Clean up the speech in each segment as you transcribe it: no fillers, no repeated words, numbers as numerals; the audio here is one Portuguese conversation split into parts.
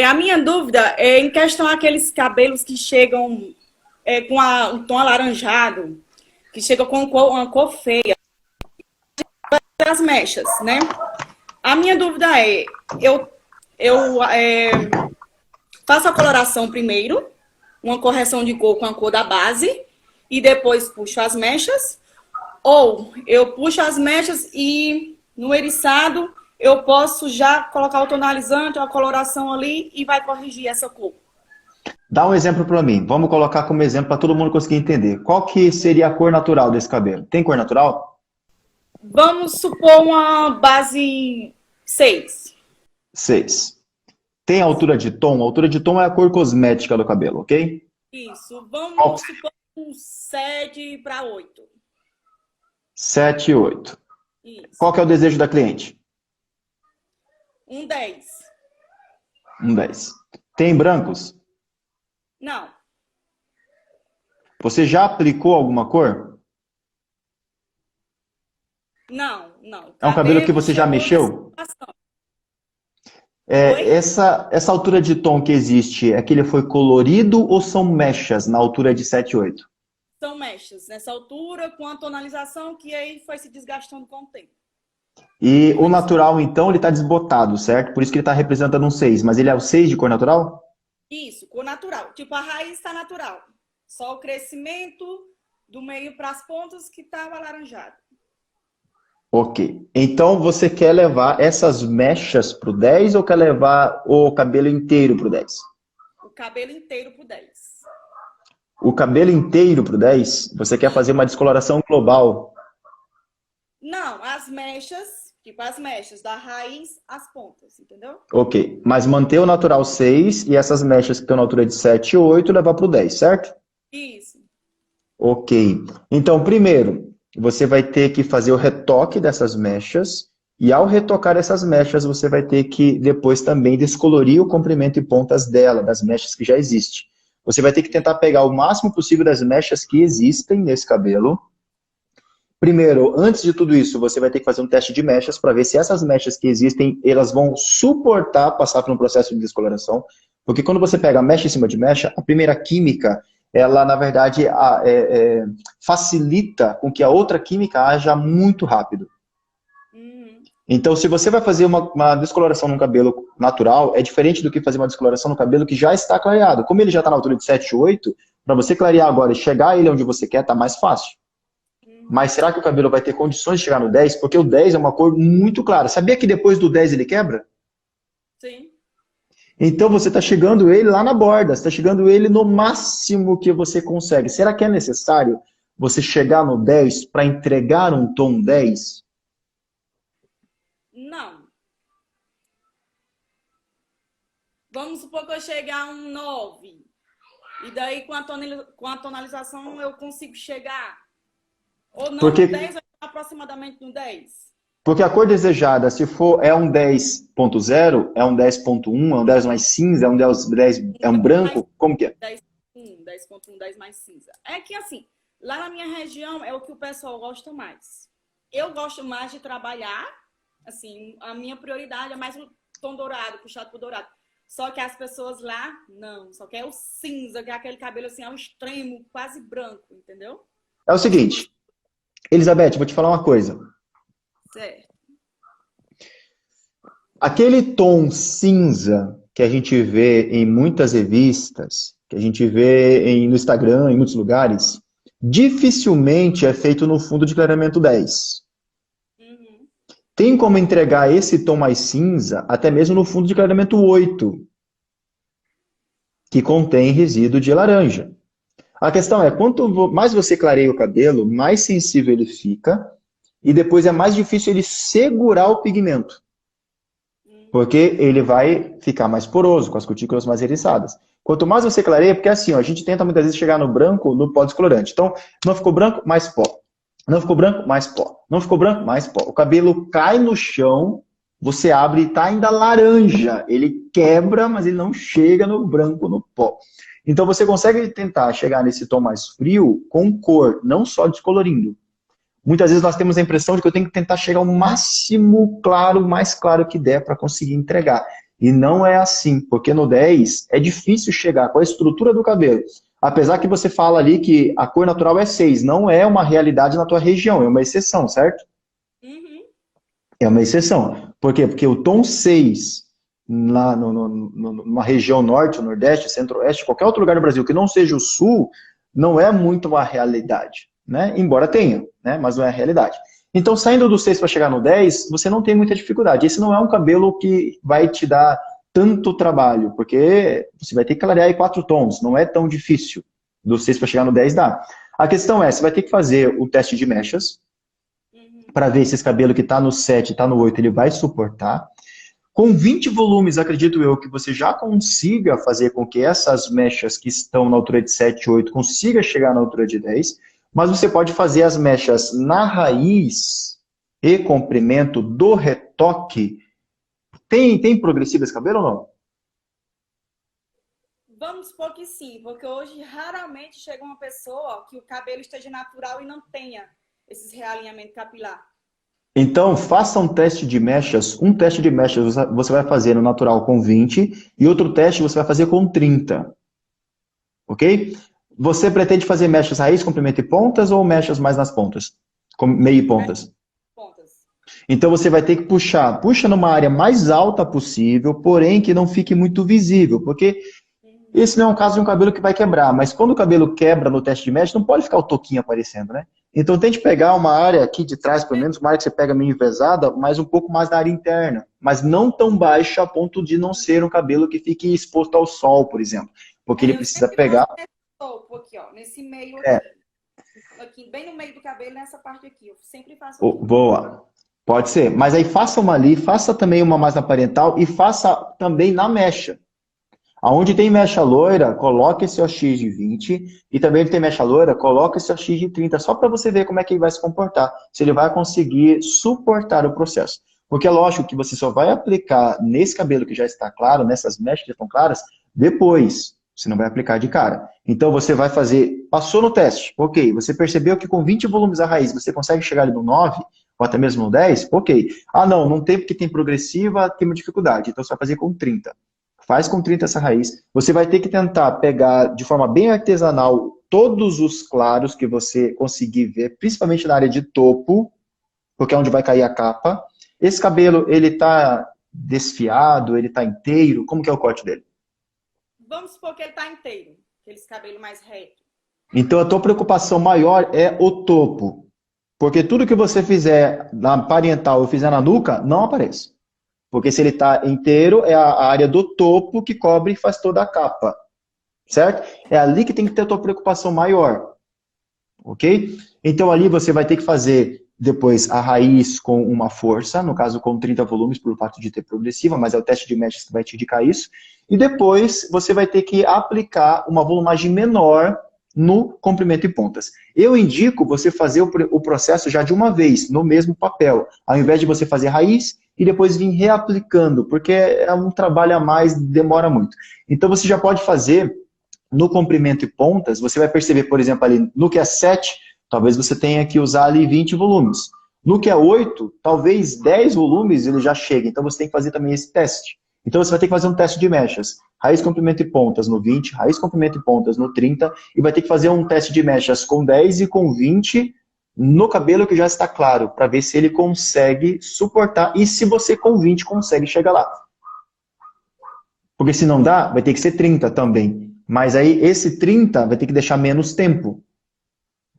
A minha dúvida é em questão àqueles cabelos que chegam com o tom alaranjado, que chegam com uma cor feia, as mechas, né? A minha dúvida eu faço a coloração primeiro, uma correção de cor com a cor da base, e depois puxo as mechas, ou eu puxo as mechas e no eriçado eu posso já colocar o tonalizante, a coloração ali e vai corrigir essa cor. Dá um exemplo para mim. Vamos colocar como exemplo para todo mundo conseguir entender. Qual que seria a cor natural desse cabelo? Tem cor natural? Vamos supor uma base 6. 6. Tem altura de tom? A altura de tom é a cor cosmética do cabelo, ok? Isso. Qual? Vamos supor um 7 para 8. 7 e 8. Isso. Qual que é o desejo da cliente? Um 10. Um 10. Tem brancos? Não. Você já aplicou alguma cor? Não, não. É um cabelo que Cabelo você já chegou nessa mexeu? situação. É, Oi? essa altura de tom que existe, é que ele foi colorido ou são mechas na altura de 7 e 8? São mechas nessa altura, com a tonalização que aí foi se desgastando com o tempo. E o Mas natural, então, ele está desbotado, certo? Por isso que ele está representando um 6. Mas ele é o 6 de cor natural? isso, cor natural. Tipo, a raiz está natural. Só o crescimento do meio para as pontas que estava alaranjado. Ok. Então, você quer levar essas mechas para o 10 ou quer levar o cabelo inteiro para o 10? O cabelo inteiro pro 10. O cabelo inteiro para o 10, você quer fazer uma descoloração global. Não, as mechas, tipo as mechas da raiz às pontas, entendeu? Ok. Mas manter o natural 6 e essas mechas que estão na altura de 7 e 8 levar para o 10, certo? Isso. Ok. Então, primeiro, você vai ter que fazer o retoque dessas mechas, e ao retocar essas mechas, você vai ter que depois também descolorir o comprimento e pontas dela, das mechas que já existem. Você vai ter que tentar pegar o máximo possível das mechas que existem nesse cabelo. Primeiro, antes de tudo isso, você vai ter que fazer um teste de mechas para ver se essas mechas que existem, elas vão suportar passar por um processo de descoloração. Porque quando você pega mecha em cima de mecha, a primeira química, ela, na verdade, facilita com que a outra química haja muito rápido. Uhum. Então, se você vai fazer uma descoloração no cabelo natural, é diferente do que fazer uma descoloração no cabelo que já está clareado. Como ele já está na altura de 7, 8, para você clarear agora e chegar a ele onde você quer, está mais fácil. Mas Uhum. será que o cabelo vai ter condições de chegar no 10? Porque o 10 é uma cor muito clara. Sabia que depois do 10 ele quebra? Sim. Então você está chegando ele lá na borda, você está chegando ele no máximo que você consegue. Será que é necessário você chegar no 10 para entregar um tom 10? Não. Vamos supor que eu chegue a um 9. E daí com a tonalização eu consigo chegar. Ou não Porque, no 10, ou aproximadamente no 10. porque a cor desejada, se for é um 10.0, é um 10.1, é um 10 mais cinza, é um 10, é um Mais branco, como que é? 10.1, 10.1, 10 mais cinza. É que assim, lá na minha região é o que o pessoal gosta mais. Eu gosto mais de trabalhar, assim, a minha prioridade é mais o tom dourado, puxado pro dourado. Só que as pessoas lá, não, só quer o cinza, que é aquele cabelo assim ao extremo, quase branco, entendeu? É o seguinte, Elizabeth, vou te falar uma coisa. Certo. Aquele tom cinza que a gente vê em muitas revistas, que a gente vê no Instagram, em muitos lugares, dificilmente é feito no fundo de clareamento 10. Uhum. Tem como entregar esse tom mais cinza até mesmo no fundo de clareamento 8, que contém resíduo de laranja. A questão é, quanto mais você clareia o cabelo, mais sensível ele fica, e depois é mais difícil ele segurar o pigmento. Porque ele vai ficar mais poroso, com as cutículas mais eriçadas. Quanto mais você clareia, porque assim, ó, a gente tenta muitas vezes chegar no branco no pó descolorante. Então, não ficou branco, mais pó. Não ficou branco, mais pó. Não ficou branco, mais pó. O cabelo cai no chão, você abre e está ainda laranja. Ele quebra, mas ele não chega no branco, no pó. Então, você consegue tentar chegar nesse tom mais frio com cor, não só descolorindo. Muitas vezes nós temos a impressão de que eu tenho que tentar chegar ao máximo claro, mais claro que der para conseguir entregar. E não é assim, porque no 10 é difícil chegar com a estrutura do cabelo. Apesar que você fala ali que a cor natural é 6, não é uma realidade na tua região, é uma exceção, certo? Uhum. É uma exceção. Por quê? Porque o tom 6 lá numa região norte, nordeste, centro-oeste, qualquer outro lugar do Brasil que não seja o sul, não é muito uma realidade, né? Embora tenha, né? Mas não é a realidade. Então, saindo do 6 para chegar no 10, você não tem muita dificuldade. Esse não é um cabelo que vai te dar tanto trabalho, porque você vai ter que clarear aí 4 tons, não é tão difícil. Do 6 para chegar no 10 dá. A questão é, você vai ter que fazer o teste de mechas, Uhum. para ver se esse cabelo que está no 7, está no 8, ele vai suportar. Com 20 volumes, acredito eu, que você já consiga fazer com que essas mechas que estão na altura de 7 e 8 consiga chegar na altura de 10, mas você pode fazer as mechas na raiz e comprimento do retoque. Tem progressivo esse cabelo ou não? Vamos supor que sim, porque hoje raramente chega uma pessoa que o cabelo esteja natural e não tenha esses realinhamentos capilar. Então, faça um teste de mechas. Um teste de mechas você vai fazer no natural com 20 e outro teste você vai fazer com 30. Ok? Você pretende fazer mechas raiz, comprimento e pontas ou mechas mais nas pontas? Com meio e pontas? Pontas. Então você vai ter que puxar. Puxa numa área mais alta possível, porém que não fique muito visível, porque esse não é um caso de um cabelo que vai quebrar, mas quando o cabelo quebra no teste de mecha, não pode ficar o toquinho aparecendo, né? Então tente pegar uma área aqui de trás, pelo menos, uma área que você pega meio envesada, mas um pouco mais da área interna, mas não tão baixa a ponto de não ser um cabelo que fique exposto ao sol, por exemplo, porque ele Eu precisa sempre faço pegar. nesse topo aqui, ó, nesse meio É, aqui. Aqui, bem no meio do cabelo, nessa parte aqui. Eu sempre faço aqui. boa. Pode ser, mas aí faça uma ali, faça também uma mais na parental e faça também na mecha. Aonde tem mecha loira, coloque esse OX de 20 e também onde tem mecha loira, coloque esse OX de 30, só para você ver como é que ele vai se comportar, se ele vai conseguir suportar o processo. Porque é lógico que você só vai aplicar nesse cabelo que já está claro, nessas mechas que estão claras, depois. Você não vai aplicar de cara. Então você vai fazer, passou no teste, ok, você percebeu que com 20 volumes a raiz você consegue chegar ali no 9, ou até mesmo no 10, ok. Ah não, não tem porque tem progressiva, tem uma dificuldade, então você vai fazer com 30. Faz com 30 essa raiz. Você vai ter que tentar pegar de forma bem artesanal todos os claros que você conseguir ver, principalmente na área de topo, porque é onde vai cair a capa. Esse cabelo, ele tá desfiado, ele tá inteiro, como que é o corte dele? Vamos supor que ele tá inteiro. Aqueles cabelos mais reto. Então a tua preocupação maior é o topo. Porque tudo que você fizer na parietal ou fizer na nuca, não aparece. Porque se ele está inteiro, é a área do topo que cobre e faz toda a capa. Certo? É ali que tem que ter a tua preocupação maior. Ok? Então ali você vai ter que fazer depois a raiz com uma força, no caso com 30 volumes, por fato de ter progressiva, mas é o teste de mechas que vai te indicar isso. E depois você vai ter que aplicar uma volumagem menor no comprimento e pontas. Eu indico você fazer o processo já de uma vez, no mesmo papel, ao invés de você fazer raiz e depois vir reaplicando, porque é um trabalho a mais, demora muito. Então você já pode fazer no comprimento e pontas, você vai perceber, por exemplo, ali no que é 7, talvez você tenha que usar ali 20 volumes. No que é 8, talvez 10 volumes ele já chegue. Então você tem que fazer também esse teste. Então você vai ter que fazer um teste de mechas. Raiz, comprimento e pontas no 20, raiz, comprimento e pontas no 30, e vai ter que fazer um teste de mechas com 10 e com 20 no cabelo que já está claro, para ver se ele consegue suportar e se você com 20 consegue chegar lá. Porque se não dá, vai ter que ser 30 também. Mas aí esse 30 vai ter que deixar menos tempo.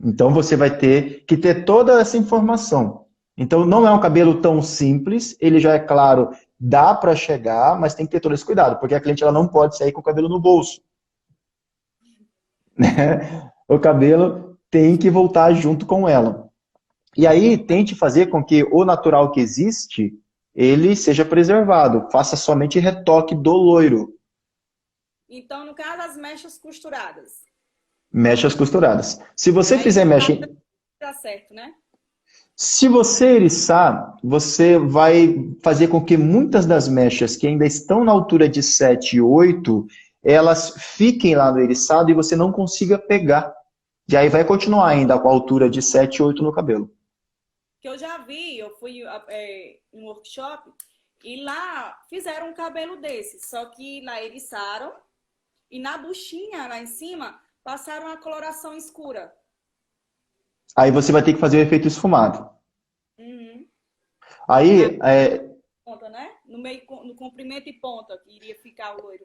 Então você vai ter que ter toda essa informação. Então não é um cabelo tão simples, ele já é claro, dá para chegar, mas tem que ter todo esse cuidado, porque a cliente ela não pode sair com o cabelo no bolso. Né? O cabelo tem que voltar junto com ela. E aí tente fazer com que o natural que existe, ele seja preservado. Faça somente retoque do loiro. Então, no caso, as mechas costuradas. Mechas costuradas. Se você Aí, fizer no caso, mecha. tá certo, né? Se você eriçar, você vai fazer com que muitas das mechas que ainda estão na altura de 7 e 8, elas fiquem lá no eriçado e você não consiga pegar. E aí vai continuar ainda com a altura de 7 e 8 no cabelo. Que eu já vi, eu fui em um workshop E lá fizeram um cabelo desse, só que lá eriçaram e na buchinha, lá em cima, passaram a coloração escura. Aí você vai ter que fazer o efeito esfumado. Uhum. Na Aí, ponta, né? No meio, no comprimento e ponta, que iria ficar o loiro.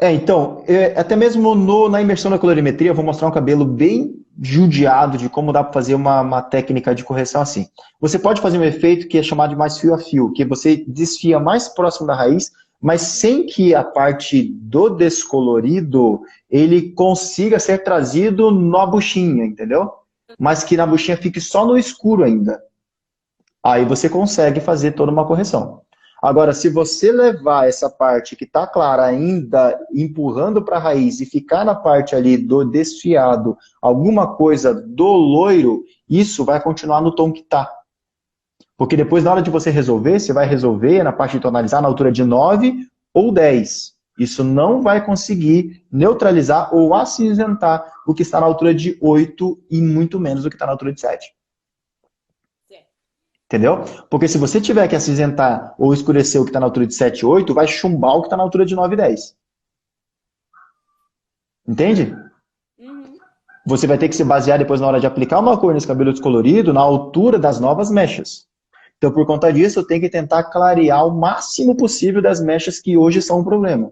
então, até mesmo na imersão da colorimetria, eu vou mostrar um cabelo bem judiado de como dá para fazer uma técnica de correção assim. Você pode fazer um efeito que é chamado de mais fio a fio, que você desfia mais próximo da raiz, mas sem que a parte do descolorido ele consiga ser trazido na buchinha, entendeu? Mas que na buchinha fique só no escuro ainda. Aí você consegue fazer toda uma correção. Agora, se você levar essa parte que está clara ainda, empurrando para a raiz e ficar na parte ali do desfiado, alguma coisa do loiro, isso vai continuar no tom que está. Porque depois, na hora de você resolver, você vai resolver na parte de tonalizar na altura de 9 ou 10. Isso não vai conseguir neutralizar ou acinzentar o que está na altura de 8 e muito menos o que está na altura de 7. Entendeu? Porque se você tiver que acinzentar ou escurecer o que está na altura de 7 e 8, vai chumbar o que está na altura de 9 e 10. Entende? Uhum. Você vai ter que se basear depois na hora de aplicar uma cor nesse cabelo descolorido na altura das novas mechas. Então, por conta disso, eu tenho que tentar clarear o máximo possível das mechas que hoje são um problema.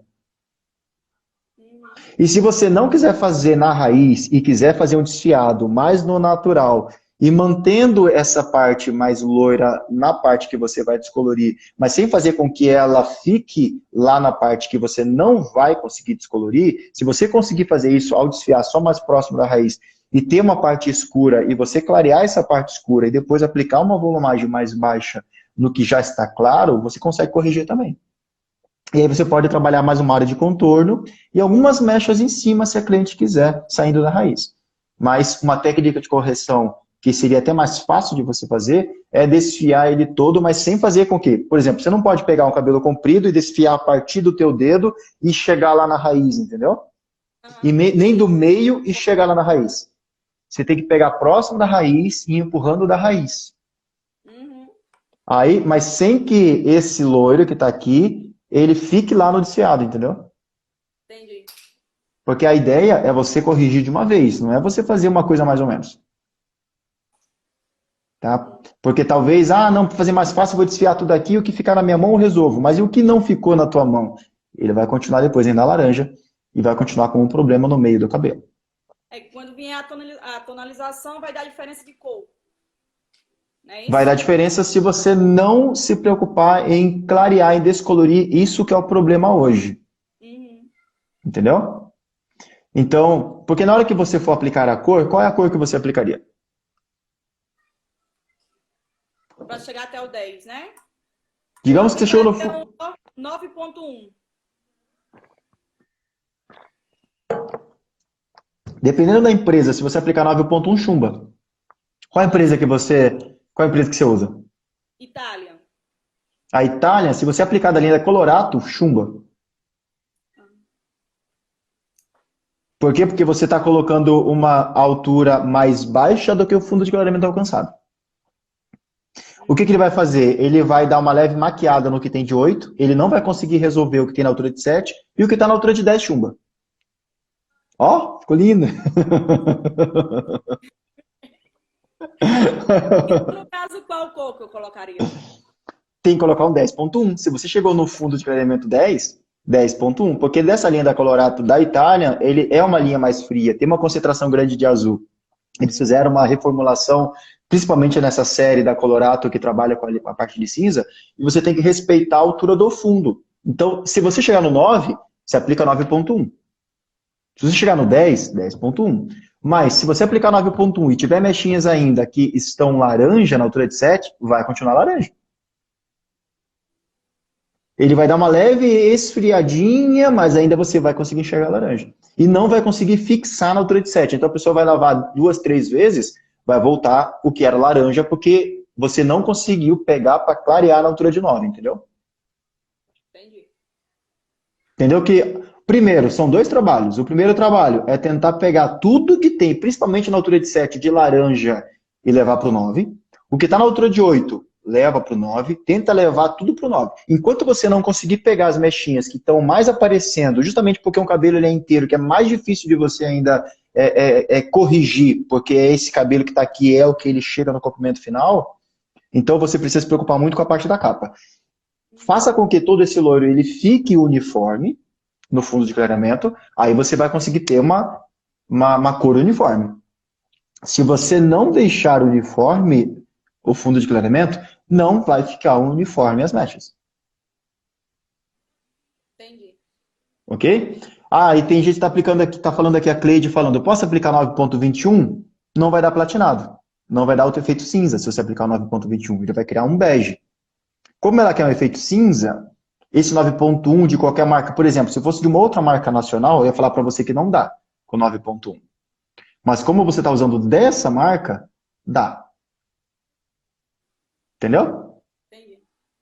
E se você não quiser fazer na raiz e quiser fazer um desfiado mais no natural e mantendo essa parte mais loira na parte que você vai descolorir, mas sem fazer com que ela fique lá na parte que você não vai conseguir descolorir, se você conseguir fazer isso ao desfiar só mais próximo da raiz e ter uma parte escura e você clarear essa parte escura e depois aplicar uma volumagem mais baixa no que já está claro, você consegue corrigir também. E aí você pode trabalhar mais uma área de contorno e algumas mechas em cima, se a cliente quiser, saindo da raiz. Mas uma técnica de correção que seria até mais fácil de você fazer é desfiar ele todo, mas sem fazer com que, por exemplo, você não pode pegar um cabelo comprido e desfiar a partir do teu dedo e chegar lá na raiz, entendeu? E nem do meio e chegar lá na raiz. Você tem que pegar próximo da raiz e ir empurrando da raiz. Aí, mas sem que esse loiro que está aqui, ele fique lá no desfiado, entendeu? Entendi. Porque a ideia é você corrigir de uma vez, não é você fazer uma coisa mais ou menos. Tá? Porque talvez, não, para fazer mais fácil, eu vou desfiar tudo aqui, o que ficar na minha mão eu resolvo. Mas e o que não ficou na tua mão? Ele vai continuar depois ainda laranja e vai continuar com um problema no meio do cabelo. Quando vier a tonalização, vai dar diferença de cor. Não é isso? Vai dar diferença se você não se preocupar em clarear e descolorir. Isso que é o problema hoje. Entendeu? Então, porque na hora que você for aplicar a cor, qual é a cor que você aplicaria? Para chegar até o 10, né? Digamos que você chegou no... 9.1. Dependendo da empresa, se você aplicar 9.1, chumba. Qual a empresa que você usa? Itália. A Itália, se você aplicar da linha Colorato, chumba. Por quê? Porque você está colocando uma altura mais baixa do que o fundo de clareamento alcançado. O que ele vai fazer? Ele vai dar uma leve maquiada no que tem de 8, ele não vai conseguir resolver o que tem na altura de 7, e o que está na altura de 10 chumba. Ó, ficou lindo! No caso, qual cor que eu colocaria? Tem que colocar um 10.1. Se você chegou no fundo de clareamento 10, 10.1, porque dessa linha da Colorato da Itália, ele é uma linha mais fria, tem uma concentração grande de azul. Eles fizeram uma reformulação, principalmente nessa série da Colorato, que trabalha com a parte de cinza, e você tem que respeitar a altura do fundo. Então, se você chegar no 9, você aplica 9.1. Se você chegar no 10, 10.1. Mas, se você aplicar 9.1 e tiver mechinhas ainda que estão laranja na altura de 7, vai continuar laranja. Ele vai dar uma leve esfriadinha, mas ainda você vai conseguir enxergar a laranja. E não vai conseguir fixar na altura de 7. Então a pessoa vai lavar 2, 3 vezes, vai voltar o que era laranja, porque você não conseguiu pegar para clarear na altura de 9, entendeu? Entendi. Entendeu que, primeiro, são 2 trabalhos. O primeiro trabalho é tentar pegar tudo que tem, principalmente na altura de 7, de laranja, e levar para o 9. O que está na altura de 8, leva para o 9, tenta levar tudo para o 9. Enquanto você não conseguir pegar as mechinhas que estão mais aparecendo, justamente porque um cabelo ele é inteiro, que é mais difícil de você ainda corrigir, porque esse cabelo que está aqui é o que ele chega no comprimento final, então você precisa se preocupar muito com a parte da capa. Faça com que todo esse loiro ele fique uniforme no fundo de clareamento, aí você vai conseguir ter uma cor uniforme. Se você não deixar uniforme o fundo de clareamento, não vai ficar uniforme as mechas. Entendi. Ok? Ah, e tem gente que está aplicando aqui, está falando aqui, a Cleide falando, eu posso aplicar 9.21? Não vai dar platinado. Não vai dar o efeito cinza se você aplicar o 9.21. Ele vai criar um bege. Como ela quer um efeito cinza, esse 9.1 de qualquer marca, por exemplo, se fosse de uma outra marca nacional, eu ia falar para você que não dá com 9.1. Mas como você está usando dessa marca, dá. Entendeu?